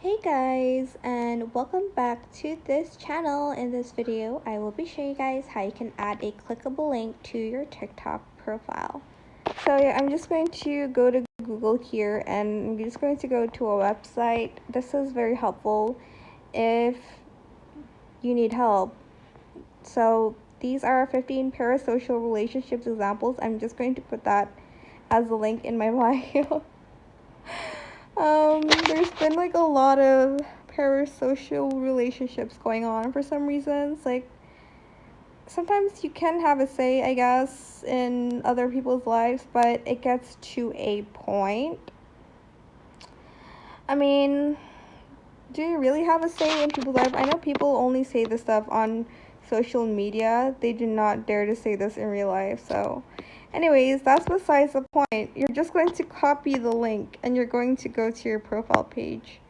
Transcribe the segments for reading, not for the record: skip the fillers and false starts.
Hey guys, and welcome back to this channel. In this video, I will be showing you guys how you can add a clickable link to your TikTok profile. So yeah, I'm just going to go to Google here and I'm just going to go to a website. This is very helpful if you need help. So these are 15 parasocial relationships examples. I'm just going to put that as a link in my bio. There's been like a lot of parasocial relationships going on for some reasons. Like, sometimes you can have a say, I guess, in other people's lives, but it gets to a point. I mean, do you really have a say in people's life? I know people only say this stuff on social media. They do not dare to say this in real life. So anyways, that's besides the point. You're just going to copy the link and you're going to go to your profile page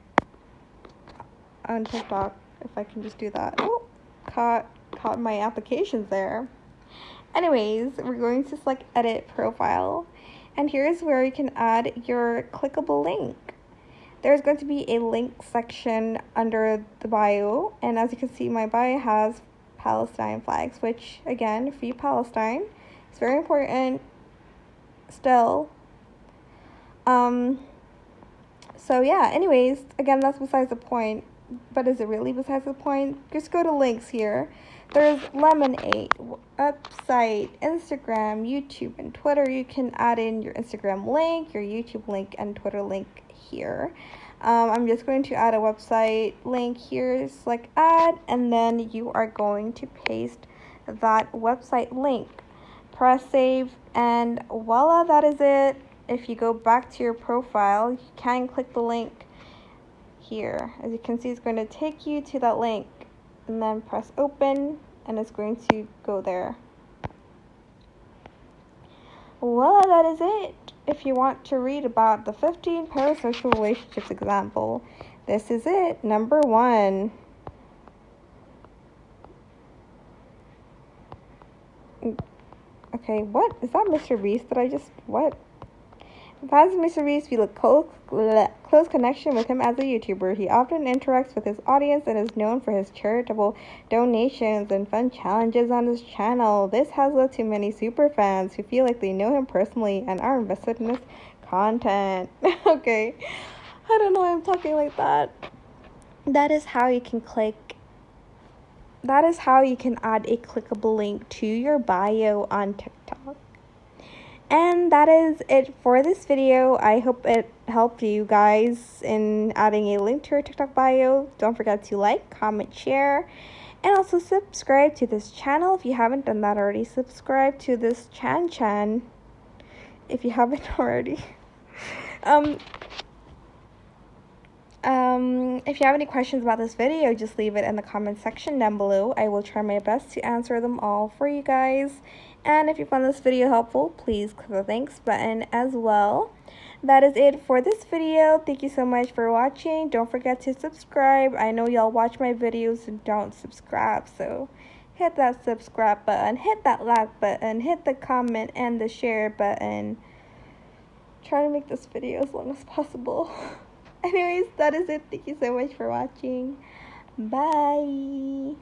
on TikTok. If I can just do that. Oh, caught my applications there. Anyways, we're going to select edit profile, and here's where you can add your clickable link. There's going to be a link section under the bio, and as you can see, my bio has Palestine flags, which again, free Palestine. It's very important still. So yeah, anyways, again, that's besides the point. But is it really besides the point? Just go to links here. There's Lemonade, website, Instagram, YouTube, and Twitter. You can add in your Instagram link, your YouTube link, and Twitter link here. I'm just going to add a website link here, select add, and then you are going to paste that website link. Press save, and voila, that is it. If you go back to your profile, you can click the link here. As you can see, it's going to take you to that link, and then press open, and it's going to go there. Voila, that is it. If you want to read about the 15 parasocial relationships example, this is it. Number 1. Okay, what? Is that Mr. Beast that I just... What? As Mr. Beast, feel a close connection with him as a YouTuber. He often interacts with his audience and is known for his charitable donations and fun challenges on his channel. This has led to many super fans who feel like they know him personally and are invested in his content. Okay, I don't know why I'm talking like that. That is how you can add a clickable link to your bio on TikTok. And that is it for this video. I hope it helped you guys in adding a link to your TikTok bio. Don't forget to like, comment, share, and also subscribe to this channel if you haven't done that already. Subscribe to this chan if you haven't already. If you have any questions about this video, just leave it in the comment section down below. I will try my best to answer them all for you guys. And if you found this video helpful, please click the thanks button as well. That is it for this video. Thank you so much for watching. Don't forget to subscribe. I know y'all watch my videos and don't subscribe, so hit that subscribe button, hit that like button, hit the comment and the share button. Try to make this video as long as possible. Anyways, that is it. Thank you so much for watching. Bye.